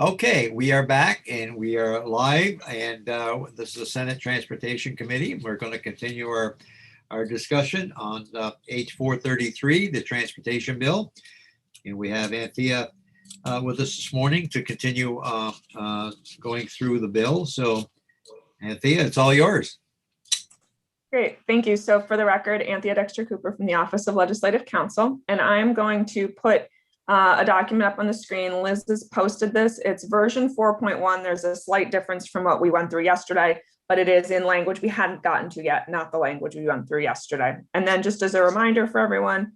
Okay, we are back and we are live, and this is the Senate Transportation Committee. We're going to continue our discussion on H 433, the transportation bill. And we have Anthea with us this morning to continue going through the bill. So, Anthea, it's all yours. Great, thank you. So for the record, Anthea Dexter Cooper from the Office of Legislative Counsel, and I'm going to put a document up on the screen. Liz has posted this. It's version 4.1. There's a slight difference from what we went through yesterday, but it is in language we hadn't gotten to yet, not the language we went through yesterday. And then just as a reminder for everyone,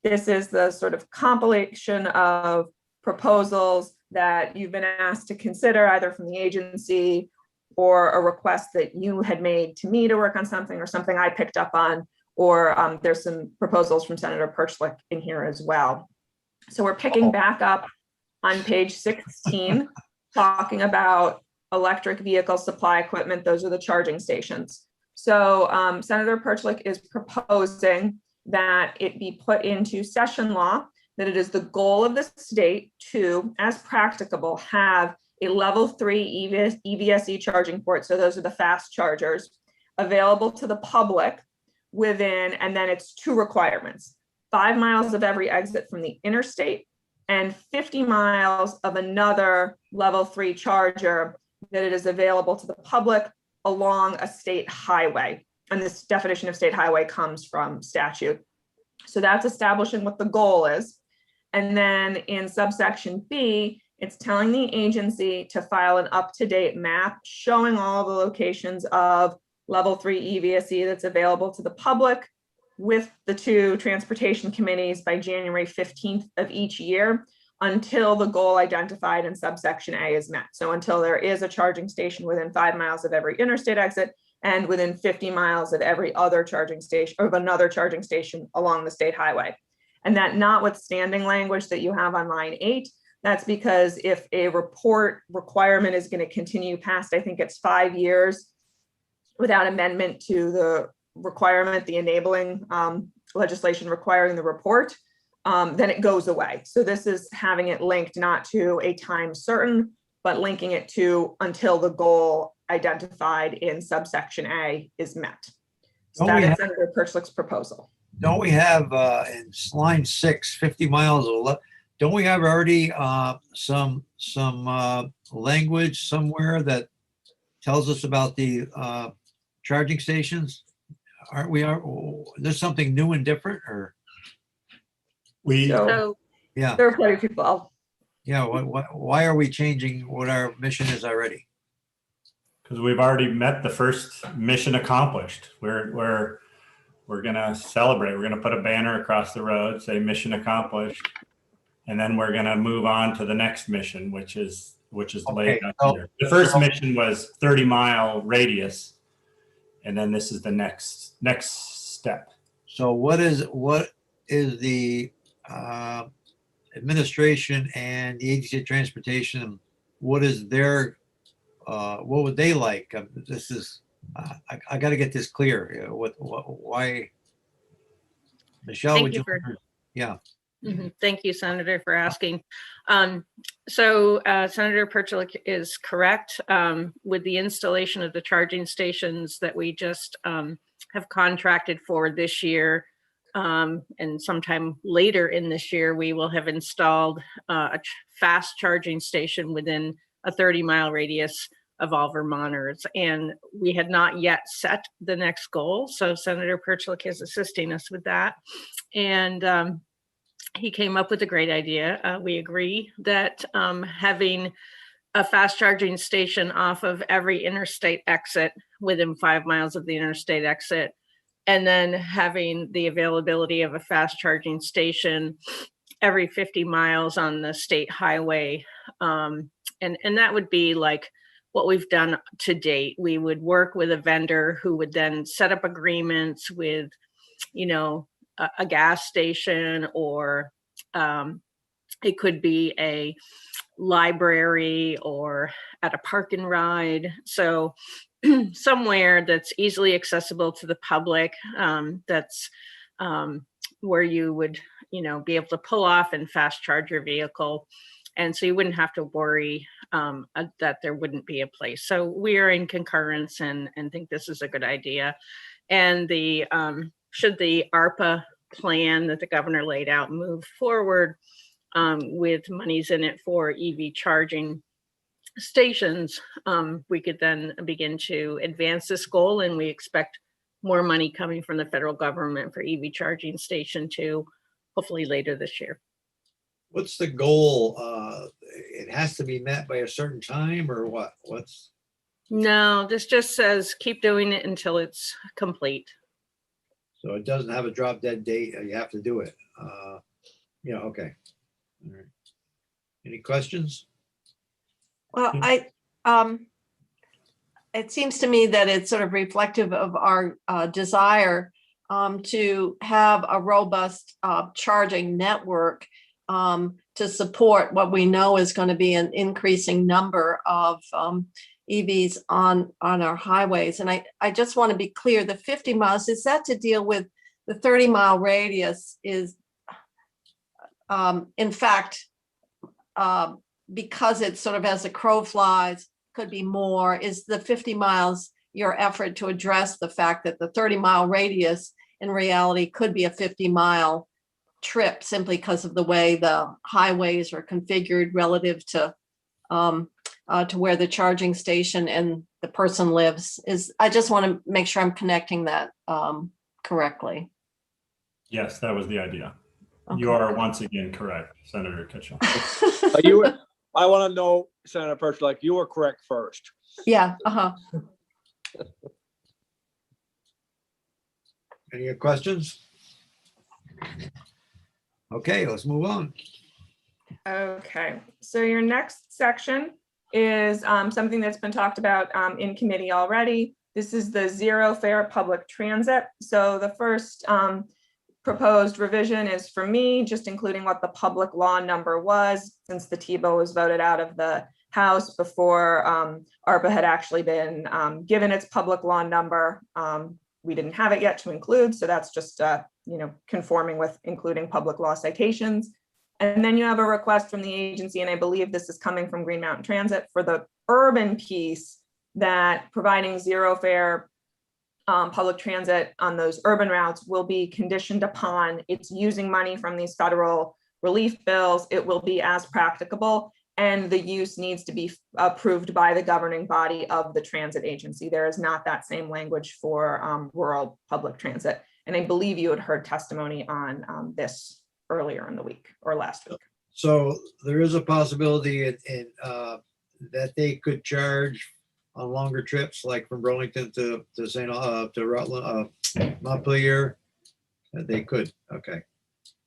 this is the sort of compilation of proposals that you've been asked to consider either from the agency or a request that you had made to me to work on something or something I picked up on, or there's some proposals from Senator Perchlik in here as well. So we're picking back up on page 16, talking about electric vehicle supply equipment. Those are the charging stations. So Senator Perchlik is proposing that it be put into session law, that it is the goal of the state to, as practicable, have a level 3 EVSE charging port. So those are the fast chargers available to the public within, and then it's 2 requirements: 5 miles of every exit from the interstate and 50 miles of another level 3 charger that it is available to the public along a state highway. And this definition of state highway comes from statute. So that's establishing what the goal is. And then in subsection B, it's telling the agency to file an up-to-date map showing all the locations of level 3 EVSE that's available to the public with the 2 transportation committees by January 15th of each year until the goal identified in subsection A is met. So until there is a charging station within 5 miles of every interstate exit and within 50 miles of every other charging station, or of another charging station along the state highway. And that notwithstanding language that you have on line 8, that's because if a report requirement is going to continue past, I think it's 5 years without amendment to the requirement, the enabling legislation requiring the report, then it goes away. So this is having it linked not to a time certain, but linking it to until the goal identified in subsection A is met. So that is Senator Perchlik's proposal. Don't we have in line 6, 50 miles of, don't we have already some language somewhere that tells us about the charging stations? Aren't we, there's something new and different, or? So, Yeah. There are plenty of people. Yeah, why are we changing what our mission is already? Because we've already met the first mission accomplished. We're gonna celebrate. We're gonna put a banner across the road, say mission accomplished, and then we're gonna move on to the next mission, which is laid out here. The first mission was 30-mile radius, and then this is the next step. So what is the administration and the agency of transportation? What is their what would they like? This is I got to get this clear. Why, Michelle? Would you? Yeah. Thank you, Senator, for asking. Senator Perchlik is correct. With the installation of the charging stations that we just have contracted for this year, and sometime later in this year, we will have installed a fast charging station within a 30-mile radius of all Vermonters. And we had not yet set the next goal. So Senator Perchlik is assisting us with that. And he came up with a great idea. We agree that having a fast charging station off of every interstate exit within 5 miles of the interstate exit, and then having the availability of a fast charging station every 50 miles on the state highway. And that would be like what we've done to date. We would work with a vendor who would then set up agreements with, a gas station, or it could be a library or at a park and ride. So somewhere that's easily accessible to the public, that's where you would, be able to pull off and fast charge your vehicle And so you wouldn't have to worry that there wouldn't be a place. So we are in concurrence and think this is a good idea. And the should the ARPA plan that the governor laid out move forward with monies in it for EV charging stations, we could then begin to advance this goal, and we expect more money coming from the federal government for EV charging station 2, hopefully later this year. What's the goal? It has to be met by a certain time or what? No, this just says keep doing it until it's complete. So it doesn't have a drop dead date. You have to do it. Yeah, okay. All right. Any questions? Well, it seems to me that it's sort of reflective of our desire to have a robust charging network to support what we know is going to be an increasing number of EVs on our highways. And I just want to be clear, the 50 miles, is that to deal with the 30-mile radius is, in fact, because it's sort of as the crow flies, could be more, is the 50 miles your effort to address the fact that the 30-mile radius in reality could be a 50-mile trip simply because of the way the highways are configured relative to where the charging station and the person lives? I just want to make sure I'm connecting that correctly. Yes, that was the idea. Okay. You are once again correct, Senator Kitchell. I want to know, Senator Perchlak, you were correct first. Yeah. Any questions? Okay, let's move on. Okay, so your next section is something that's been talked about in committee already. This is the zero fare public transit. So the first proposed revision is for me, just including what the public law number was, since the TIBO was voted out of the House before ARPA had actually been given its public law number. We didn't have it yet to include, so that's just conforming with including public law citations. And then you have a request from the agency, and I believe this is coming from Green Mountain Transit, for the urban piece, that providing zero fare public transit on those urban routes will be conditioned upon it's using money from these federal relief bills. It will be as practicable, and the use needs to be approved by the governing body of the transit agency. There is not that same language for rural public transit. And I believe you had heard testimony on this earlier in the week or last week. So there is a possibility that they could charge on longer trips, like from Burlington to Rutland, Montpelier. They could. Okay.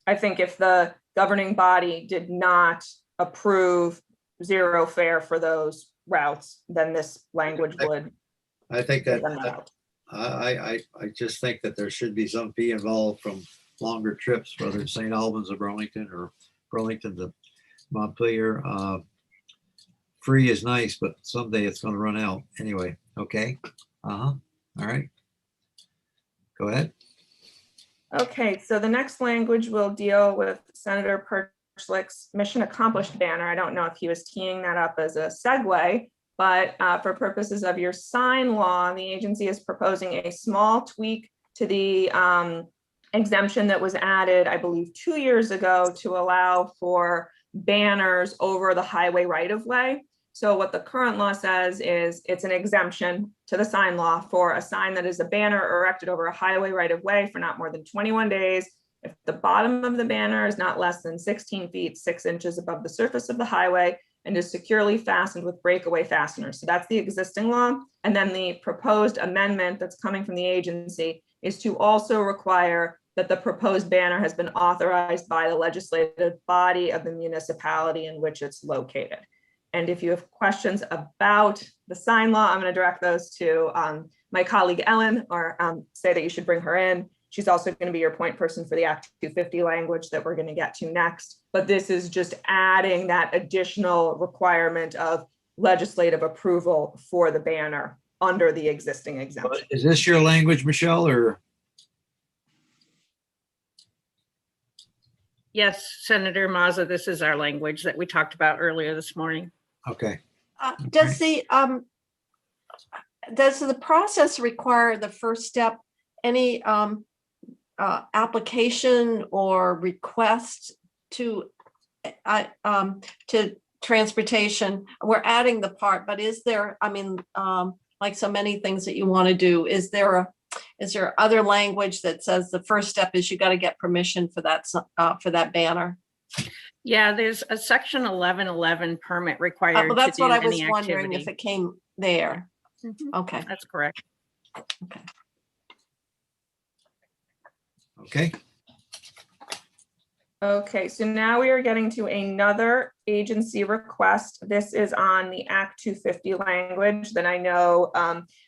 I think if the governing body did not approve zero fare for those routes, then this language would. I think that. run out. I just think that there should be some fee involved from longer trips, whether it's St. Albans or Burlington to Montpelier. Free is nice, but someday it's going to run out anyway. Okay. All right. Go ahead. Okay, so the next language will deal with Senator Perchlak's mission accomplished banner. I don't know if he was teeing that up as a segue, but for purposes of your sign law, the agency is proposing a small tweak to the exemption that was added, I believe, 2 years ago to allow for banners over the highway right-of-way. So what the current law says is it's an exemption to the sign law for a sign that is a banner erected over a highway right-of-way for not more than 21 days. If the bottom of the banner is not less than 16 feet, 6 inches above the surface of the highway and is securely fastened with breakaway fasteners. So that's the existing law. And then the proposed amendment that's coming from the agency is to also require that the proposed banner has been authorized by the legislative body of the municipality in which it's located. And if you have questions about the sign law, I'm going to direct those to my colleague Ellen, or say that you should bring her in. She's also going to be your point person for the Act 250 language that we're going to get to next. But this is just adding that additional requirement of legislative approval for the banner under the existing exemption. Is this your language, Michelle, or? Yes, Senator Mazza, this is our language that we talked about earlier this morning. Okay. Does the process require the first step, any application or request to transportation? We're adding the part, but is there, like so many things that you want to do, is there other language that says the first step is you got to get permission for that banner? Yeah, there's a section 1111 permit required Well, to that's do what I was any wondering, if activity. it came there. Mhm, Okay. That's correct. Okay. Okay, so now we are getting to another agency request. This is on the Act 250 language that I know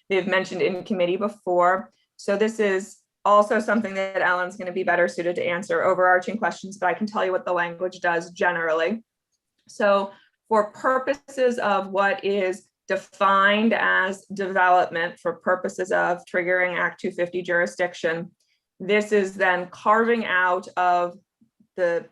they've mentioned in committee before. So this is also something that Ellen's going to be better suited to answer overarching questions, but I can tell you what the language does generally. So for purposes of what is defined as development, for purposes of triggering Act 250 jurisdiction, this is then carving out of the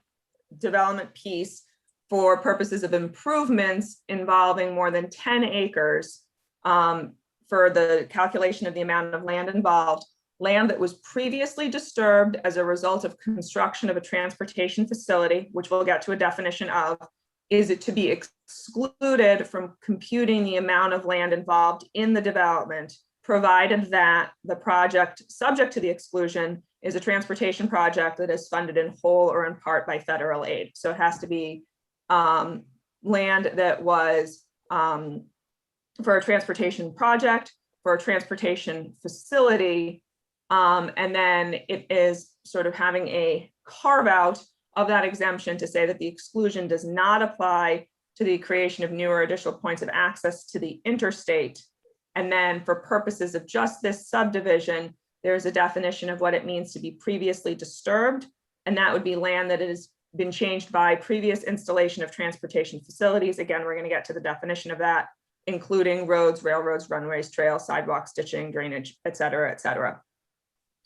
development piece for purposes of improvements involving more than 10 acres for the calculation of the amount of land involved. Land that was previously disturbed as a result of construction of a transportation facility, which we'll get to a definition of, is it to be excluded from computing the amount of land involved in the development, provided that the project subject to the exclusion is a transportation project that is funded in whole or in part by federal aid. So it has to be land that was for a transportation project, for a transportation facility, and then it is sort of having a carve out of that exemption to say that the exclusion does not apply to the creation of new or additional points of access to the interstate. And then for purposes of just this subdivision, there's a definition of what it means to be previously disturbed. And that would be land that has been changed by previous installation of transportation facilities. Again, we're going to get to the definition of that, including roads, railroads, runways, trails, sidewalks, ditching, drainage, et cetera, et cetera.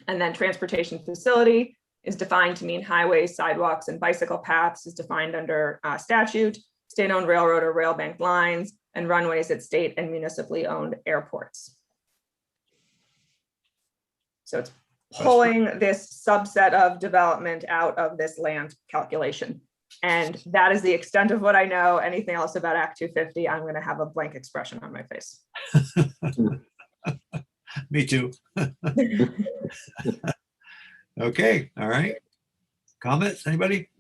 And then transportation facility is defined to mean highways, sidewalks, and bicycle paths is defined under statute, state-owned railroad or rail bank lines, and runways at state and municipally owned airports. So it's pulling this subset of development out of this land calculation. And that is the extent of what I know. Anything else about Act 250, I'm going to have a blank expression on my face. Me too. Okay, all right. Comments, anybody?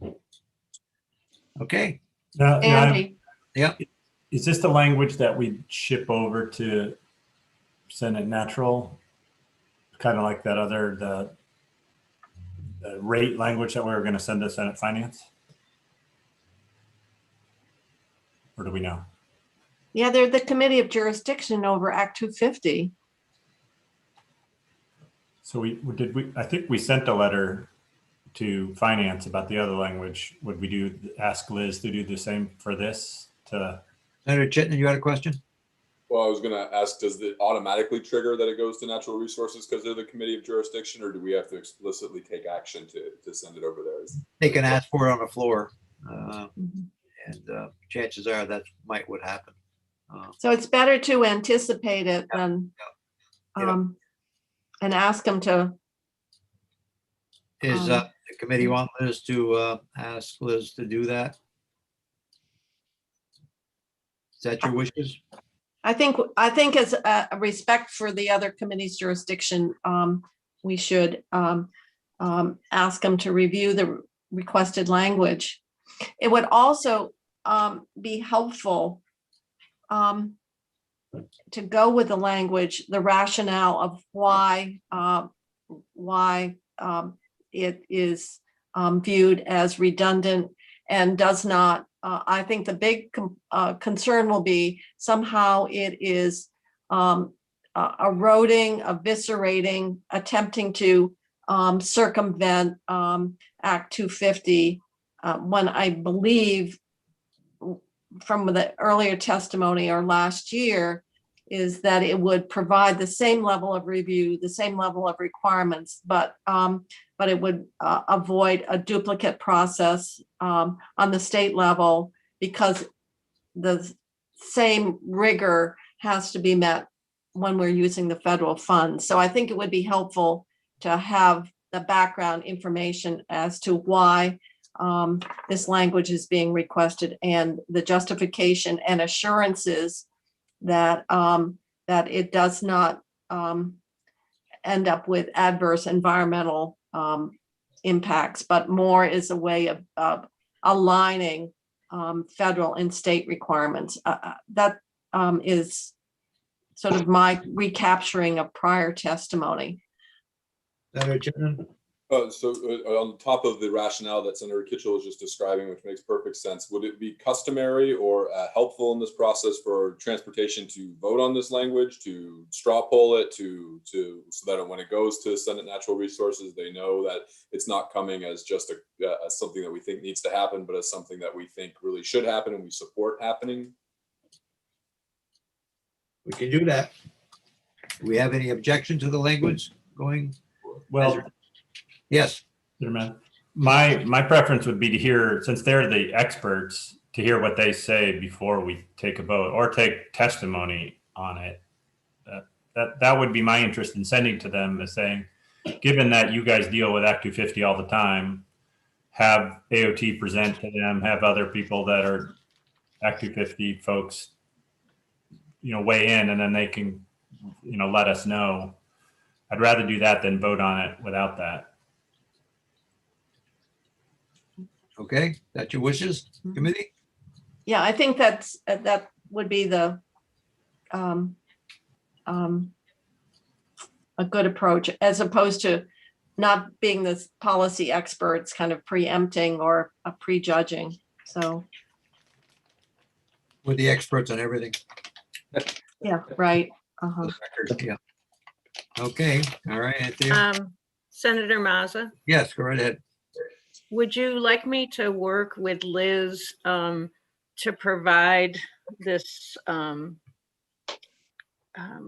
Okay, Now, Andy, is this the language that we ship over to Senate Natural? Kind of like that other, the rate language that we were going to send to Senate Finance? Or do we know? yeah, they're the committee of jurisdiction over Act 250. So I think we sent a letter to finance about the other language. Would we ask Liz to do the same for this? Senator Chittenden, you had a question? Well, I was going to ask, does it automatically trigger that it goes to natural resources because they're the committee of jurisdiction, or do we have to explicitly take action to send it over there? They can ask for it on the floor. And chances are that might what happen. So it's better to anticipate it than and ask them to. Is the committee want Liz to ask Liz to do that? Is that your wishes? I think as a respect for the other committee's jurisdiction, we should ask them to review the requested language. It would also be helpful to go with the language, the rationale of why it is viewed as redundant and does not. I think the big concern will be somehow it is eroding, eviscerating, attempting to circumvent Act 250 when I believe from the earlier testimony or last year, is that it would provide the same level of review, the same level of requirements, but it would avoid a duplicate process on the state level, because the same rigor has to be met when we're using the federal funds. So I think it would be helpful to have the background information as to why this language is being requested, and the justification and assurances that that it does not end up with adverse environmental impacts, but more is a way of aligning federal and state requirements. That is sort of my recapturing of prior testimony. Senator Chinnan? So on top of the rationale that Senator Kitchell was just describing, which makes perfect sense, would it be customary or helpful in this process for transportation to vote on this language, to straw poll it, so that when it goes to Senate Natural Resources, they know that it's not coming as just as something that we think needs to happen, but as something that we think really should happen and we support happening? We can do that. Do we have any objection to the language going? Well, Yes. my preference would be to hear, since they're the experts, to hear what they say before we take a vote or take testimony on it. That would be my interest in sending to them, is saying, given that you guys deal with Act 250 all the time, have AOT present to them, have other people that are Act 250 folks, weigh in, and then they can, let us know. I'd rather do that than vote on it without that. Okay, that's your wishes, committee? Yeah, I think that would be the a good approach, as opposed to not being the policy experts kind of preempting or prejudging. So We're the experts on everything. yeah, right. Yeah. Okay, all right, Anthea. Senator Mazza, Yes, go right ahead. would you like me to work with Liz to provide this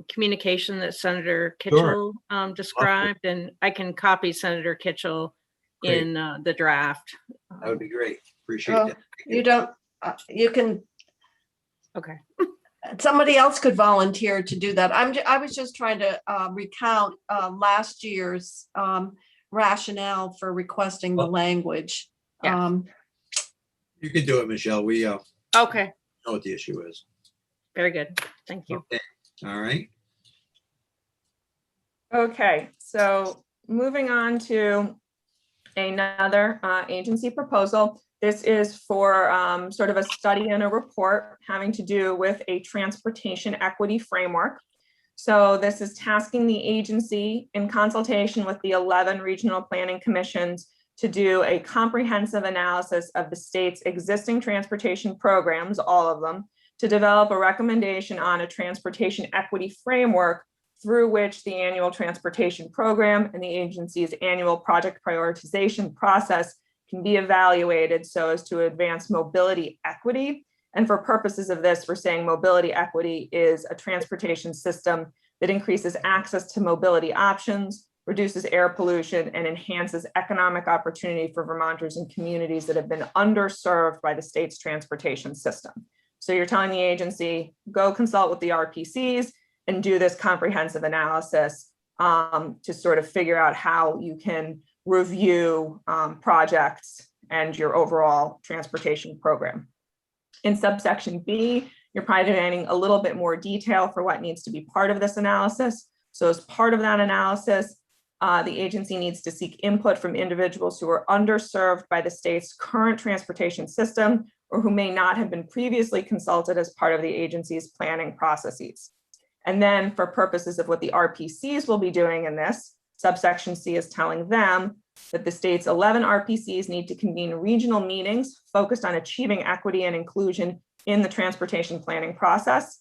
communication that Senator Kitchell described? And I can copy Senator Kitchell Great. in the draft. That would be great. Appreciate Well, that. you don't, you can, Okay. somebody else could volunteer to do that. I was just trying to recount last year's rationale for requesting the language. Yeah. You can do it, Michelle. We know Okay. what the issue is. Very good. Thank you. Okay. All right. Okay, so moving on to another agency proposal. This is for sort of a study and a report having to do with a transportation equity framework. So this is tasking the agency in consultation with the 11 regional planning commissions to do a comprehensive analysis of the state's existing transportation programs, all of them, to develop a recommendation on a transportation equity framework through which the annual transportation program and the agency's annual project prioritization process can be evaluated so as to advance mobility equity. And for purposes of this, we're saying mobility equity is a transportation system that increases access to mobility options, reduces air pollution, and enhances economic opportunity for Vermonters and communities that have been underserved by the state's transportation system. So you're telling the agency, go consult with the RPCs and do this comprehensive analysis to sort of figure out how you can review projects and your overall transportation program. In subsection B, you're providing a little bit more detail for what needs to be part of this analysis. So as part of that analysis, the agency needs to seek input from individuals who are underserved by the state's current transportation system or who may not have been previously consulted as part of the agency's planning processes. And then for purposes of what the RPCs will be doing in this, subsection C is telling them that the state's 11 RPCs need to convene regional meetings focused on achieving equity and inclusion in the transportation planning process.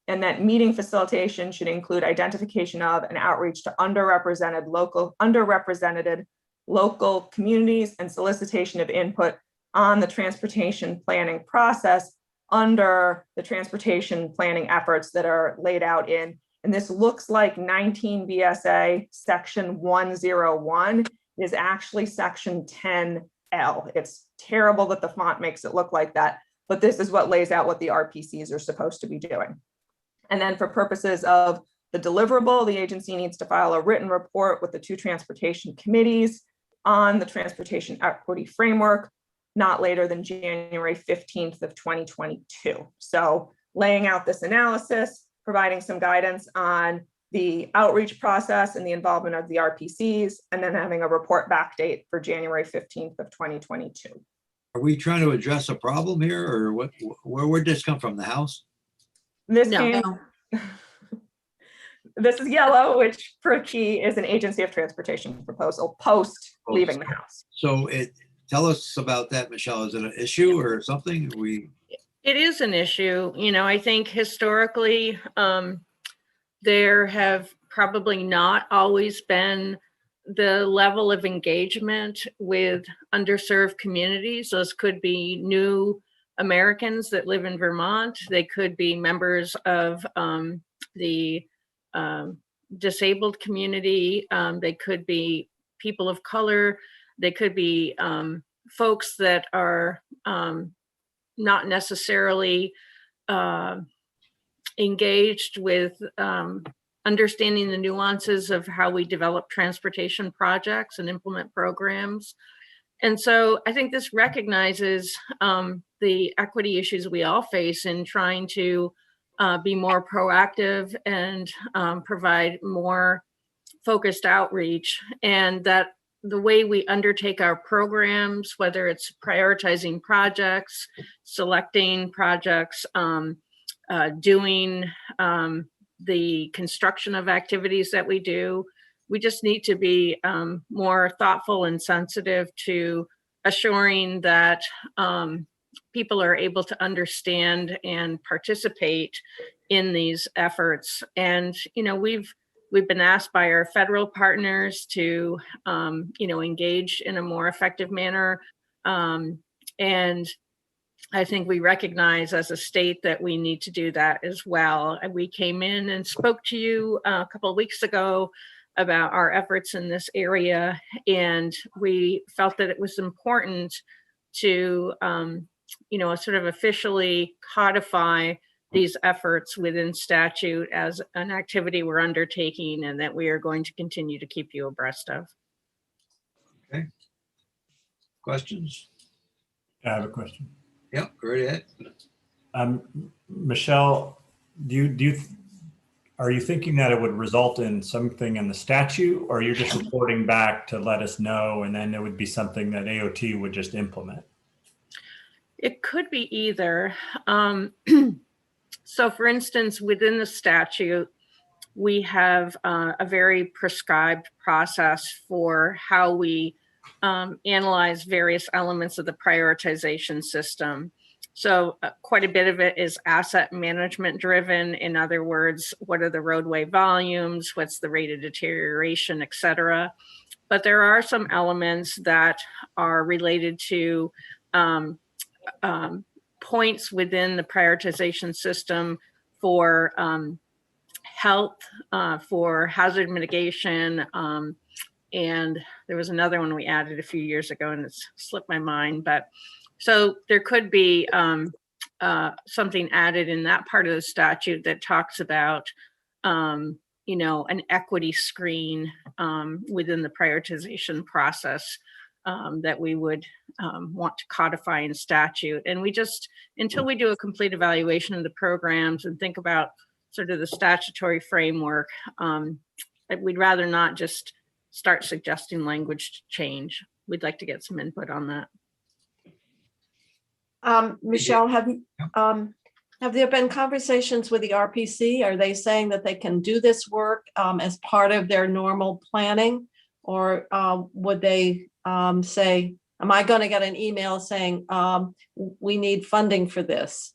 And that meeting facilitation should include identification of and outreach to underrepresented local communities and solicitation of input on the transportation planning process, under the transportation planning efforts that are laid out in, and this looks like 19 BSA section 101 is actually section 10L. It's terrible that the font makes it look like that, but this is what lays out what the RPCs are supposed to be doing. And then for purposes of the deliverable, the agency needs to file a written report with the two transportation committees on the transportation equity framework, not later than January 15th of 2022. So laying out this analysis, providing some guidance on the outreach process and the involvement of the RPCs, and then having a report back date for January 15th of 2022. Are we trying to address a problem here, or what? Where'd this come from? The House? This No. came, No. this is yellow, which per key is an agency of transportation proposal post leaving the House. So tell us about that, Michelle. Is it an issue or something? It is an issue. You know, I think historically, there have probably not always been the level of engagement with underserved communities. Those could be new Americans that live in Vermont. They could be members of the disabled community. They could be people of color. They could be folks that are not necessarily engaged with understanding the nuances of how we develop transportation projects and implement programs. And so I think this recognizes the equity issues we all face in trying to be more proactive and provide more focused outreach, and that the way we undertake our programs, whether it's prioritizing projects, selecting projects, doing the construction of activities that we do, we just need to be more thoughtful and sensitive to assuring that people are able to understand and participate in these efforts. And, you know, we've been asked by our federal partners to, you know, engage in a more effective manner. And I think we recognize as a state that we need to do that as well. And we came in and spoke to you a couple of weeks ago about our efforts in this area. And we felt that it was important to, you know, sort of officially codify these efforts within statute as an activity we're undertaking and that we are going to continue to keep you abreast of. Okay. Questions? I have a question. Yep, go right ahead. Michelle, are you thinking that it would result in something in the statute, or you're just reporting back to let us know, and then it would be something that AOT would just implement? It could be either. So for instance, within the statute, we have a very prescribed process for how we analyze various elements of the prioritization system. So quite a bit of it is asset management driven. In other words, what are the roadway volumes? What's the rate of deterioration, et cetera. But there are some elements that are related to points within the prioritization system for health, for hazard mitigation, and there was another one we added a few years ago and it's slipped my mind. But so there could be something added in that part of the statute that talks about, you know, an equity screen within the prioritization process that we would want to codify in statute. And we just, until we do a complete evaluation of the programs and think about sort of the statutory framework, we'd rather not just start suggesting language change. We'd like to get some input on that. Michelle, have there been conversations with the RPC? Are they saying that they can do this work as part of their normal planning? Or would they say, am I going to get an email saying we need funding for this?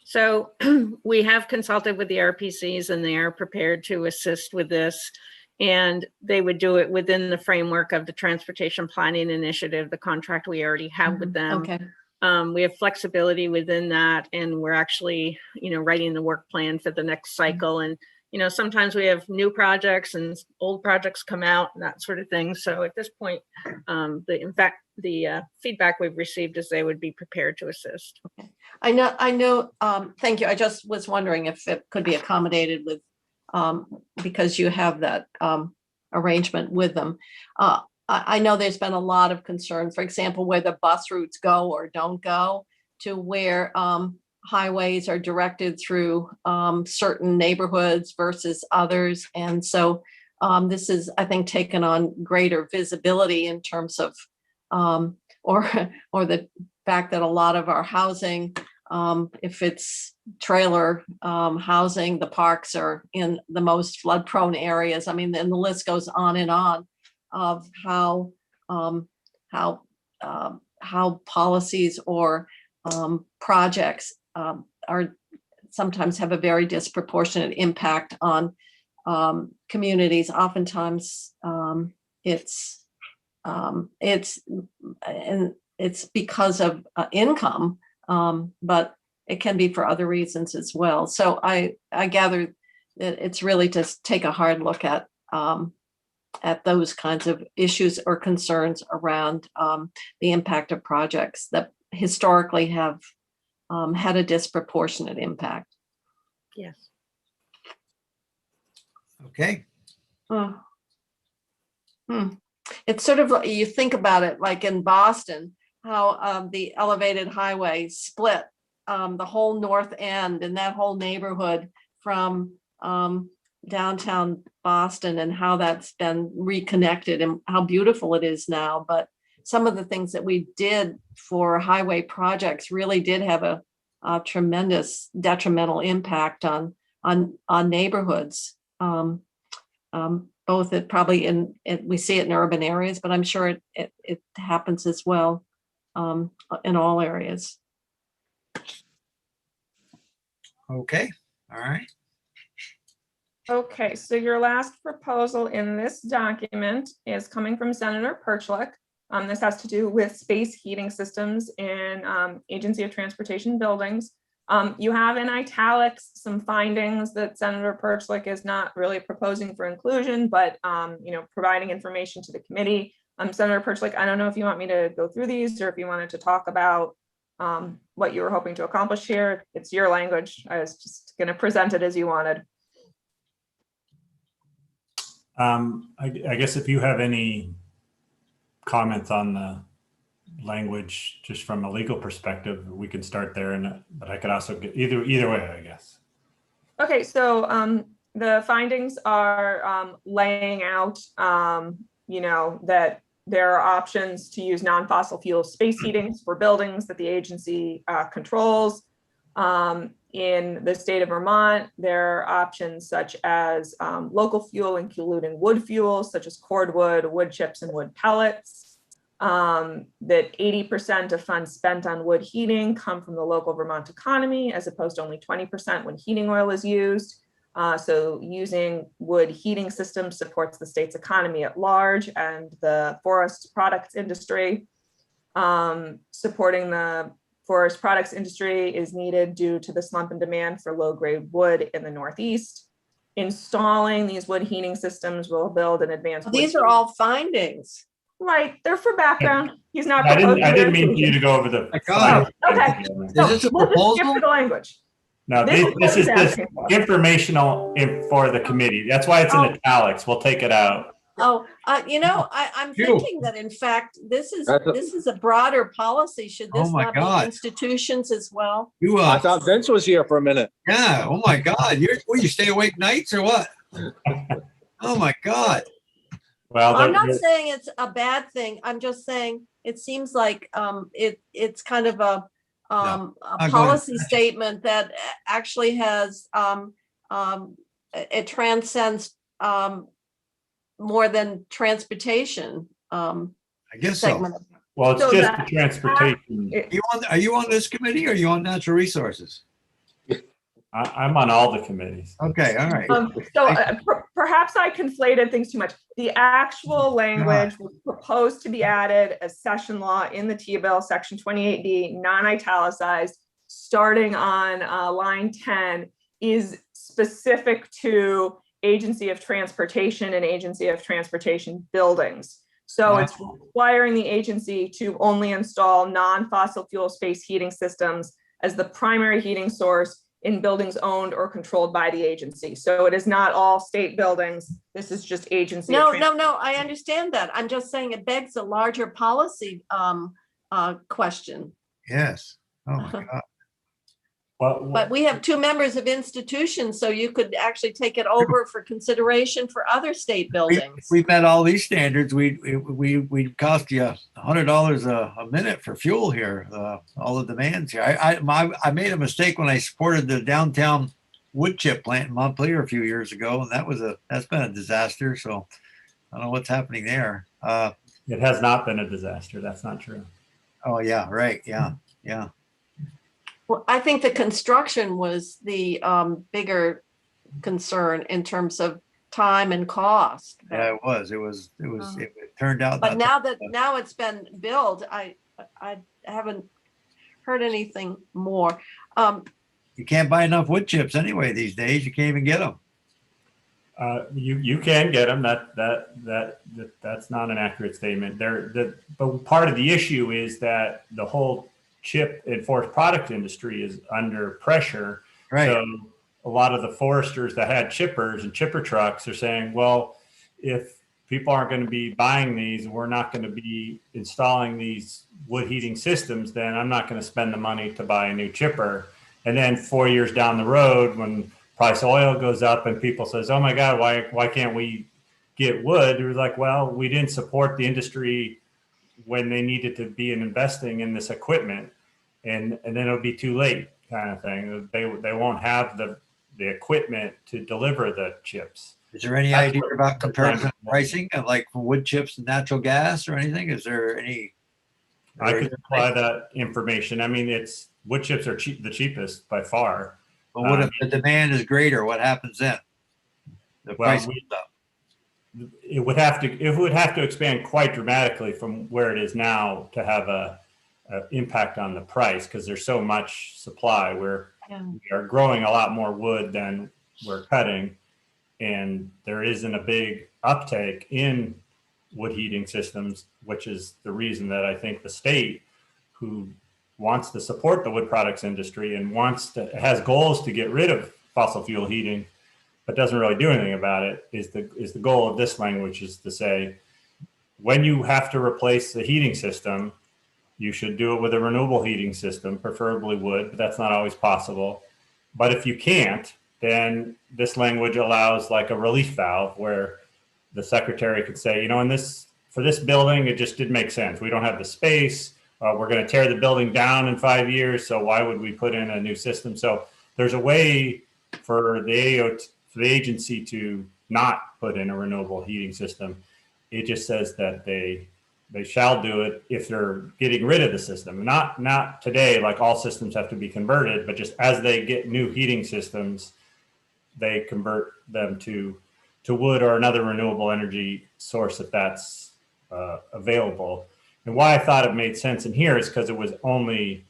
So we have consulted with the RPCs and they are prepared to assist with this. And they would do it within the framework of the Transportation Planning Initiative, the contract we already have with them. Okay. We have flexibility within that, and we're actually, writing the work plan for the next cycle. And, sometimes we have new projects and old projects come out and that sort of thing. So at this point, the feedback we've received is they would be prepared to assist. I know, thank you. I just was wondering if it could be accommodated with, because you have that arrangement with them. I know there's been a lot of concern, for example, where the bus routes go or don't go, to where highways are directed through certain neighborhoods versus others. And so this is, I think, taken on greater visibility in terms of, or the fact that a lot of our housing, if it's trailer housing, the parks are in the most flood prone areas. I mean, and the list goes on and on of how policies or projects are sometimes have a very disproportionate impact on communities. Oftentimes it's because of income, but it can be for other reasons as well. So I gather that it's really to take a hard look at those kinds of issues or concerns around the impact of projects that historically have had a disproportionate impact. Yes. Okay. It's sort of like, you think about it like in Boston, how the elevated highway split the whole north end and that whole neighborhood from downtown Boston, and how that's been reconnected and how beautiful it is now. But some of the things that we did for highway projects really did have a tremendous detrimental impact on neighborhoods. Both probably we see it in urban areas, but I'm sure it happens as well in all areas. Okay. All right. Okay, so your last proposal in this document is coming from Senator Perchlik. This has to do with space heating systems in Agency of Transportation buildings. You have in italics some findings that Senator Perchlik is not really proposing for inclusion, but providing information to the committee. Senator Perchlik, I don't know if you want me to go through these or if you wanted to talk about what you were hoping to accomplish here. It's your language. I was just going to present it as you wanted. I guess if you have any comments on the language, just from a legal perspective, we can start there, but I could also get either way, I guess. Okay, so the findings are laying out, that there are options to use non-fossil fuel space heatings for buildings that the agency controls. In the state of Vermont, there are options such as local fuel, including wood fuels, such as cordwood, wood chips, and wood pellets. That 80% of funds spent on wood heating come from the local Vermont economy, as opposed to only 20% when heating oil is used. So using wood heating systems supports the state's economy at large, and the forest products industry. Supporting the forest products industry is needed due to the slump in demand for low-grade wood in the Northeast. Installing these wood heating systems will build an advanced. These are all findings. Right, they're for background. He's not. I didn't mean for you to go over the. My God. Okay. Is this a We'll just skip proposal? to the language. No, This this is is just asking for. informational for the committee. That's why it's in italics. We'll take it out. Oh, I'm Phew. thinking that in fact, this is a broader policy. Should Oh this my not God. be institutions as well? You I thought Vince was here for a minute. yeah. Oh my God. You stay awake nights or what? Oh my God. Well, I'm not saying it's a bad thing. I'm just saying it seems like it's kind of a go policy ahead. statement that actually has it transcends more than transportation I guess so. segment. well, it's So just that- the transportation. Are you on this committee or are you on natural resources? I'm on all the committees. Okay, all right. Perhaps I conflated things too much. The actual language was proposed to be added as session law in the T-bill, section 28D, non-italicized, starting on line 10, is specific to Agency of Transportation and Agency of Transportation buildings. So it's requiring the agency to only install non-fossil fuel space heating systems as the primary heating source in buildings owned or controlled by the agency. So it is not all state buildings. This is just agency. No, I understand that. I'm just saying it begs a larger policy question. Yes. Oh my God. But we have two members of institutions, so you could actually take it over for consideration for other state buildings. We met all these standards. We'd cost you $100 a minute for fuel here. All the demands here. I made a mistake when I supported the downtown wood chip plant in Montpelier a few years ago, and that's been a disaster. So I don't know what's happening there. It has not been a disaster. That's not true. Oh yeah, right. Yeah. Well, I think the construction was the bigger concern in terms of time and cost. Yeah, it was. It turned out. But now it's been built, I haven't heard anything more. You can't buy enough wood chips anyway these days. You can't even get them. You can get them. That's not an accurate statement. But part of the issue is that the whole chip and forest product industry is under pressure. Right. So a lot of the foresters that had chippers and chipper trucks are saying, well, if people aren't going to be buying these, we're not going to be installing these wood heating systems, then I'm not going to spend the money to buy a new chipper. And then 4 years down the road, when price of oil goes up and people says, oh my God, why can't we get wood? It was like, well, we didn't support the industry when they needed to be investing in this equipment, and then it'll be too late, kind of thing. They won't have the equipment to deliver the chips. Is there any idea about comparison pricing of like wood chips and natural gas or anything? Is there any? I could supply that information. I mean, wood chips are the cheapest by far. But what if the demand is greater? What happens then? The price goes up. It would have to expand quite dramatically from where it is now to have a impact on the price, because there's so much supply. We are growing a lot more wood than we're cutting, and there isn't a big uptake in wood heating systems, which is the reason that I think the state, who wants to support the wood products industry and has goals to get rid of fossil fuel heating, but doesn't really do anything about it, is the goal of this language, is to say, when you have to replace the heating system, you should do it with a renewable heating system, preferably wood, but that's not always possible. But if you can't, then this language allows like a relief valve where the secretary could say, for this building, it just didn't make sense. We don't have the space. We're going to tear the building down in 5 years. So why would we put in a new system? So there's a way for the agency to not put in a renewable heating system. It just says that they shall do it if they're getting rid of the system. Not today, like all systems have to be converted, but just as they get new heating systems, they convert them to wood or another renewable energy source if that's available. And why I thought it made sense in here is because it was only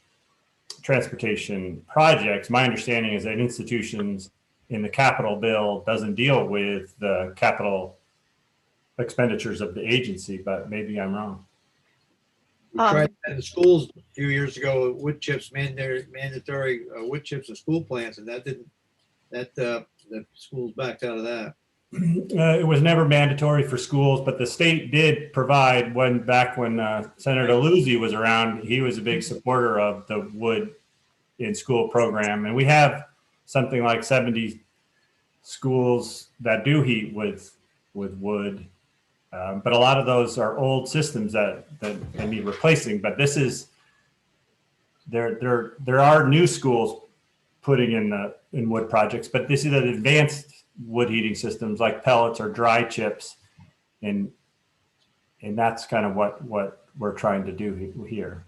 transportation projects. My understanding is that institutions in the capital bill doesn't deal with the capital expenditures of the agency, but maybe I'm wrong. We tried that in the schools a few years ago, wood chips, mandatory wood chips in school plants, and the schools backed out of that. It was never mandatory for schools, but the state did provide back when Senator Luzzi was around. He was a big supporter of the wood in school program, and we have something like 70 schools that do heat with wood. But a lot of those are old systems that need replacing. But there are new schools putting in wood projects, but this is an advanced wood heating systems like pellets or dry chips, and that's kind of what we're trying to do here.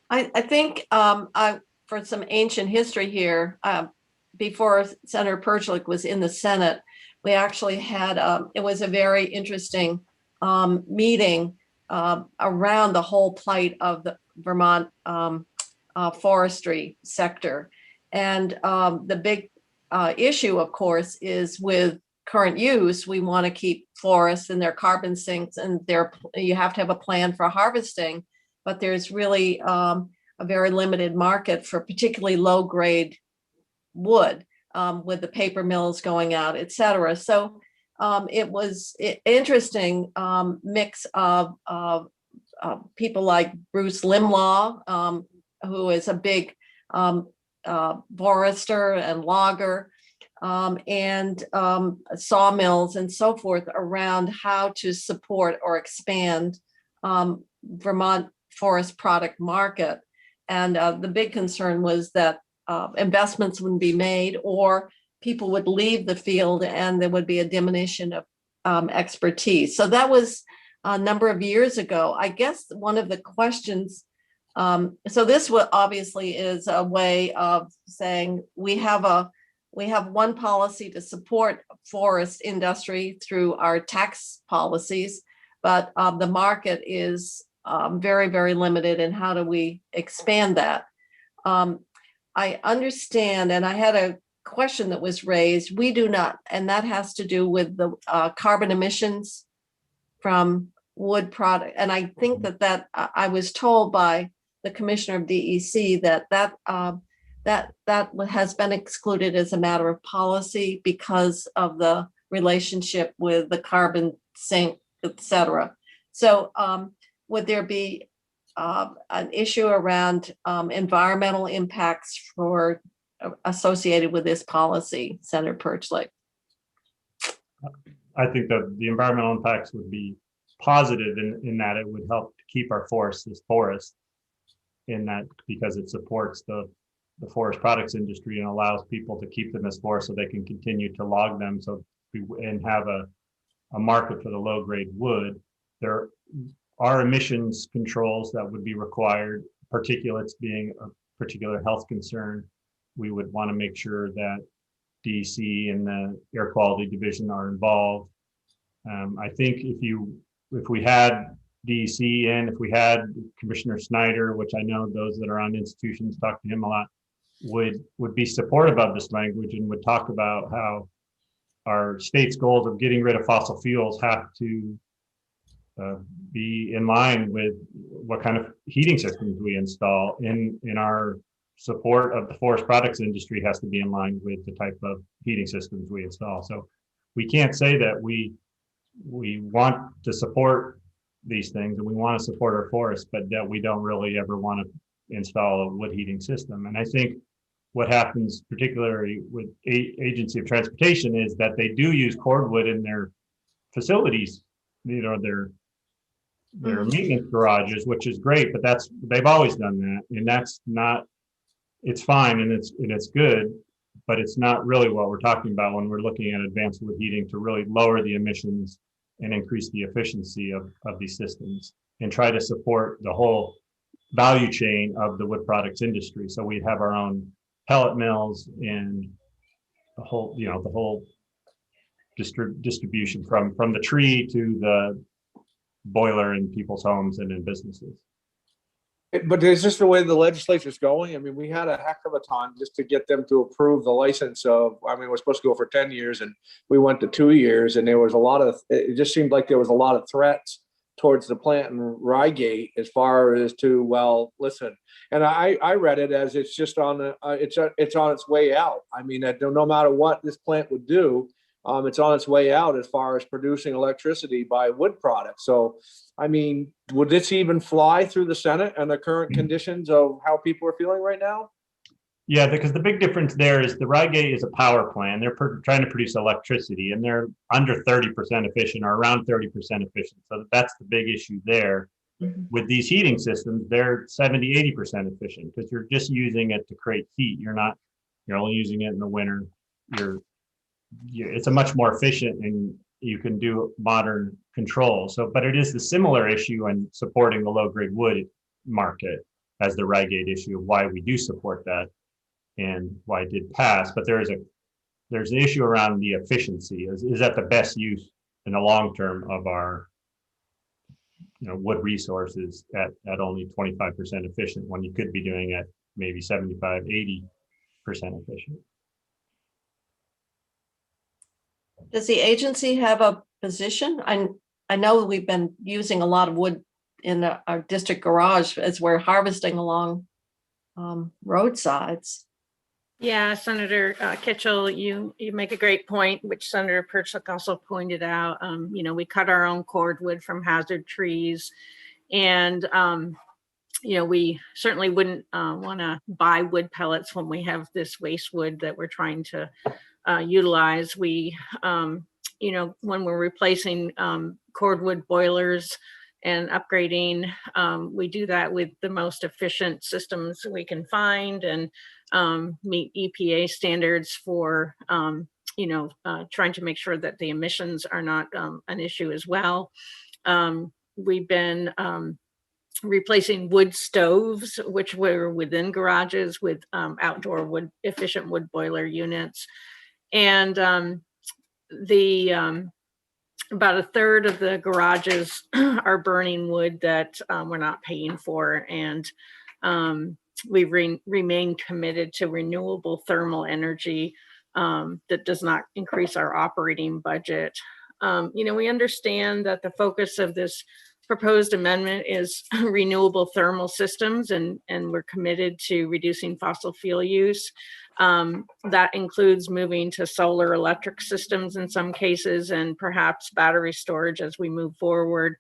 I think for some ancient history here, before Senator Perchlik was in the Senate, we actually had, it was a very interesting meeting around the whole plight of the Vermont forestry sector. And the big issue, of course, is with current use, we want to keep forests and their carbon sinks, and you have to have a plan for harvesting, but there's really a very limited market for particularly low grade wood with the paper mills going out, et cetera. So it was interesting mix of people like Bruce Limlaw, who is a big forester and logger, and sawmills and so forth around how to support or expand Vermont forest product market. And the big concern was that investments wouldn't be made, or people would leave the field and there would be a diminution of expertise. So that was a number of years ago. I guess one of the questions, so this obviously is a way of saying we have one policy to support forest industry through our tax policies, but the market is very, very limited. And how do we expand that? I understand, and I had a question that was raised. We do not, and that has to do with the carbon emissions from wood product. And I think that I was told by the commissioner of DEC that has been excluded as a matter of policy because of the relationship with the carbon sink, et cetera. So would there be an issue around environmental impacts associated with this policy, Senator Perchlik? I think that the environmental impacts would be positive in that it would help to keep our forests as forests, in that because it supports the forest products industry and allows people to keep them as forests so they can continue to log them and have a market for the low grade wood. There are emissions controls that would be required, particulates being a particular health concern. We would want to make sure that DEC and the air quality division are involved. I think if we had DEC and if we had Commissioner Snyder, which I know those that are on institutions talk to him a lot, would be supportive of this language and would talk about how our state's goals of getting rid of fossil fuels have to be in line with what kind of heating systems we install. In our support of the forest products industry has to be in line with the type of heating systems we install. So we can't say that we want to support these things and we want to support our forests, but that we don't really ever want to install a wood heating system. And I think what happens particularly with Agency of Transportation is that they do use cordwood in their facilities, their maintenance garages, which is great, but they've always done that, and that's not, it's fine and it's good, but it's not really what we're talking about when we're looking at advanced wood heating to really lower the emissions and increase the efficiency of these systems and try to support the whole value chain of the wood products industry. So we have our own pellet mills and the whole distribution from the tree to the boiler in people's homes and in businesses. But is this the way the legislature's going? I mean, we had a heck of a time just to get them to approve the license we're supposed to go for 10 years and we went to 2 years, and there was it just seemed like there was a lot of threats towards the plant in Rygate as far as to, well, listen, and I read it as it's just it's on its way out. I mean, no matter what this plant would do, it's on its way out as far as producing electricity by wood products. So, I mean, would this even fly through the Senate and the current conditions of how people are feeling right now? Yeah, because the big difference there is the Rygate is a power plant. They're trying to produce electricity, and they're under 30% efficient or around 30% efficient. So that's the big issue there. Mm-hmm. With these heating systems, they're 70, 80% efficient because you're just using it to create heat. You're only using it in the winter. It's a much more efficient, and you can do modern control. So, but it is the similar issue in supporting the low grade wood market as the Rygate issue of why we do support that. and why it did pass, but there's an issue around the efficiency. Is that the best use in the long term of our wood resources at only 25% efficient when you could be doing it maybe 75, 80% efficient? Does the agency have a position? I know we've been using a lot of wood in our district garage as we're harvesting along roadsides. Yeah, Senator Kitchell, you make a great point, which Senator Perchik also pointed out. We cut our own cordwood from hazard trees, and we certainly wouldn't want to buy wood pellets when we have this waste wood that we're trying to utilize. We, when we're replacing cordwood boilers and upgrading, we do that with the most efficient systems we can find and meet EPA standards for, trying to make sure that the emissions are not an issue as well. We've been replacing wood stoves, which were within garages, with outdoor efficient wood boiler units. And about a third of the garages are burning wood that we're not paying for. And we've remained committed to renewable thermal energy that does not increase our operating budget. We understand that the focus of this proposed amendment is renewable thermal systems, and we're committed to reducing fossil fuel use. That includes moving to solar electric systems in some cases, and perhaps battery storage as we move forward,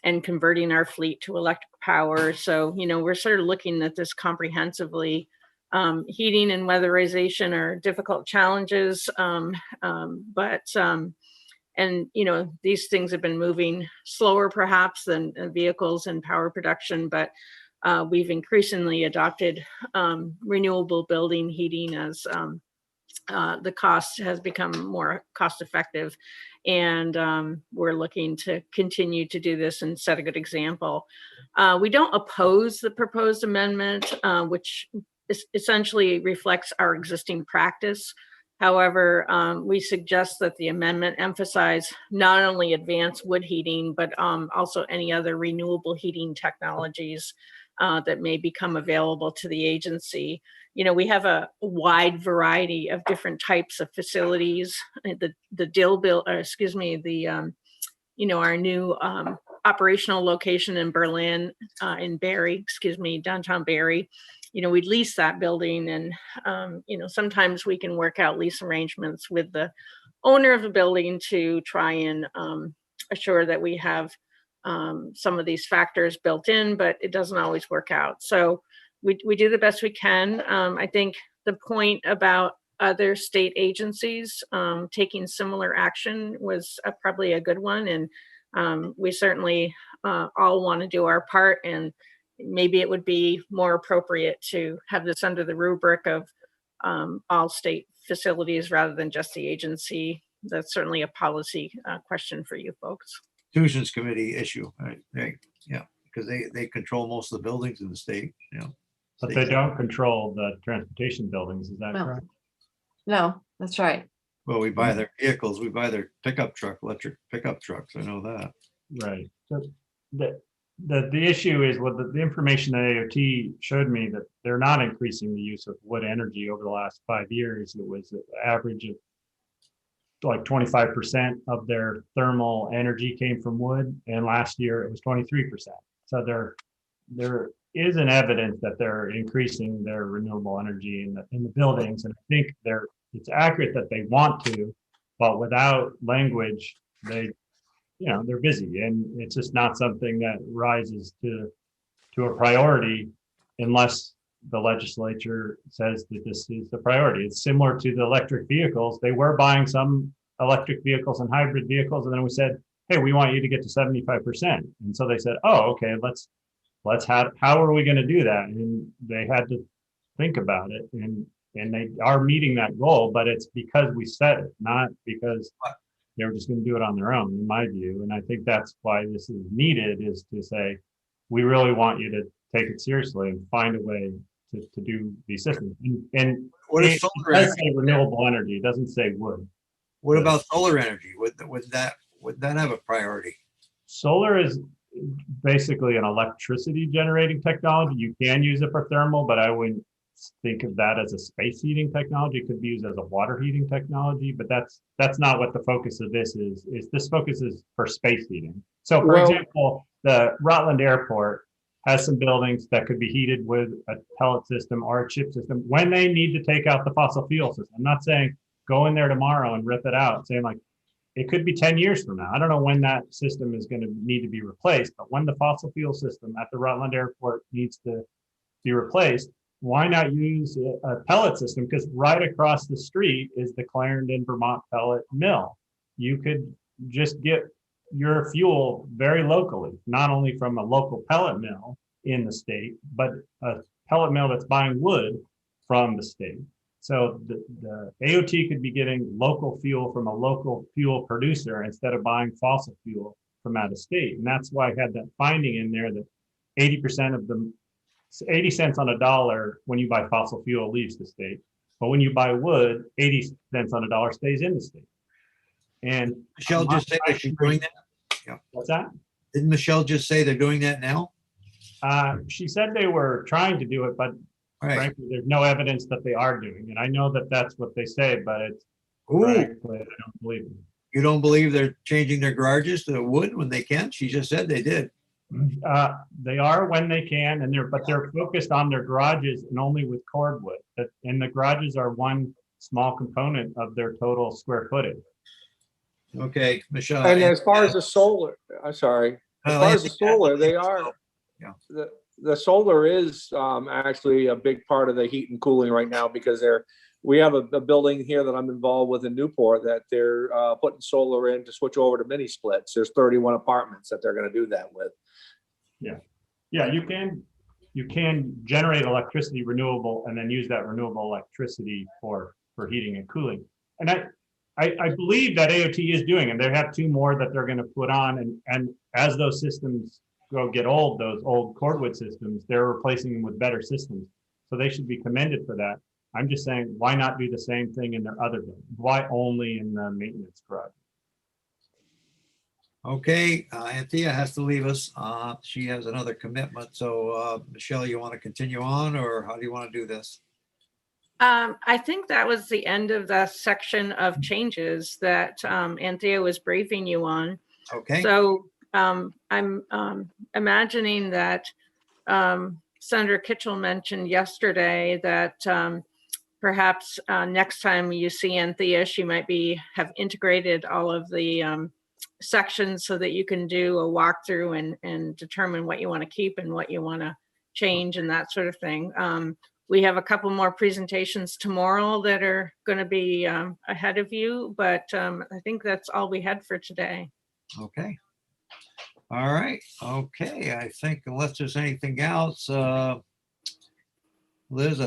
and converting our fleet to electric power. So, we're sort of looking at this comprehensively. Heating and weatherization are difficult challenges, and these things have been moving slower perhaps than vehicles and power production, but we've increasingly adopted renewable building heating as the cost has become more cost effective. And we're looking to continue to do this and set a good example. We don't oppose the proposed amendment, which essentially reflects our existing practice. However, we suggest that the amendment emphasize not only advanced wood heating, but also any other renewable heating technologies that may become available to the agency. We have a wide variety of different types of facilities. The Dill Bill, our new operational location in Berlin, in Barry, downtown Barry. We'd lease that building, and sometimes we can work out lease arrangements with the owner of the building to try and assure that we have some of these factors built in, but it doesn't always work out. So we do the best we can. I think the point about other state agencies taking similar action was probably a good one, and we certainly all want to do our part, and maybe it would be more appropriate to have this under the rubric of all state facilities rather than just the agency. That's certainly a policy question for you folks. Institutions Committee issue, right? Because they control most of the buildings in the state, But they don't control the transportation buildings, is that correct? No, that's right. Well, we buy their vehicles, we buy their electric pickup trucks, I know that. Right. So the issue is with the information that AOT showed me, that they're not increasing the use of wood energy over the last 5 years. It was an average of like 25% of their thermal energy came from wood, and last year it was 23%. So there is an evidence that they're increasing their renewable energy in the buildings, and I think it's accurate that they want to, but without language, they're busy, and it's just not something that rises to a priority unless the legislature says that this is the priority. It's similar to the electric vehicles. They were buying some electric vehicles and hybrid vehicles, and then we said, hey, we want you to get to 75%. And so they said, oh, okay, how are we going to do that? And they had to think about it, and they are meeting that goal, but it's because we said it, not because they were just going to do it on their own, in my view. And I think that's why this is needed, is to say, we really want you to take it seriously and find a way to do these systems. And What is It solar does energy? say renewable energy, it doesn't say wood. What about solar energy? Would that have a priority? Solar is basically an electricity generating technology. You can use it for thermal, but I wouldn't think of that as a space heating technology. It could be used as a water heating technology, but that's not what the focus of this is. This focus is for space heating. So for Well- example, the Rutland Airport has some buildings that could be heated with a pellet system or a chip system when they need to take out the fossil fuel system. I'm not saying go in there tomorrow and rip it out, saying like, it could be 10 years from now. I don't know when that system is going to need to be replaced, but when the fossil fuel system at the Rutland Airport needs to be replaced, why not use a pellet system? Because right across the street is the Clarendon, Vermont pellet mill. You could just get your fuel very locally, not only from a local pellet mill in the state, but a pellet mill that's buying wood from the state. So the AOT could be getting local fuel from a local fuel producer instead of buying fossil fuel from out of state. And that's why I had that finding in there that 80% of the 80 cents on a dollar when you buy fossil fuel leaves the state. But when you buy wood, 80 cents on a dollar stays in the state. And Michelle just say that she's doing that? what's that? Didn't Michelle just say they're doing that now? She said they were trying to do it, but All right. frankly, there's no evidence that they are doing. And I know that that's what they say, but it's Ooh, frankly, I don't believe it. you don't believe they're changing their garages to wood when they can? She just said they did. They are when they can, but they're focused on their garages and only with cordwood. And the garages are one small component of their total square footage. Okay, Michelle. And as far as the solar, I'm sorry, as far as the solar, they are. Yeah. The solar is actually a big part of the heat and cooling right now because we have a building here that I'm involved with in Newport that they're putting solar in to switch over to mini splits. There's 31 apartments that they're going to do that with. Yeah, you can generate electricity renewable and then use that renewable electricity for heating and cooling. And I believe that AOT is doing, and they have 2 more that they're going to put on. And as those systems get old, those old cordwood systems, they're replacing them with better systems. So they should be commended for that. I'm just saying, why not do the same thing in their other buildings? Why only in the maintenance garage? Okay, Anthea has to leave us. She has another commitment. So Michelle, you want to continue on or how do you want to do this? I think that was the end of the section of changes that Anthea was briefing you on. Okay. So I'm imagining that Senator Kitchell mentioned yesterday that perhaps next time you see Anthea, she might have integrated all of the sections so that you can do a walkthrough and determine what you want to keep and what you want to change and that sort of thing. We have a couple more presentations tomorrow that are going to be ahead of you, but I think that's all we had for today. Okay. All right. Okay. I think unless there's anything else, Liz, I think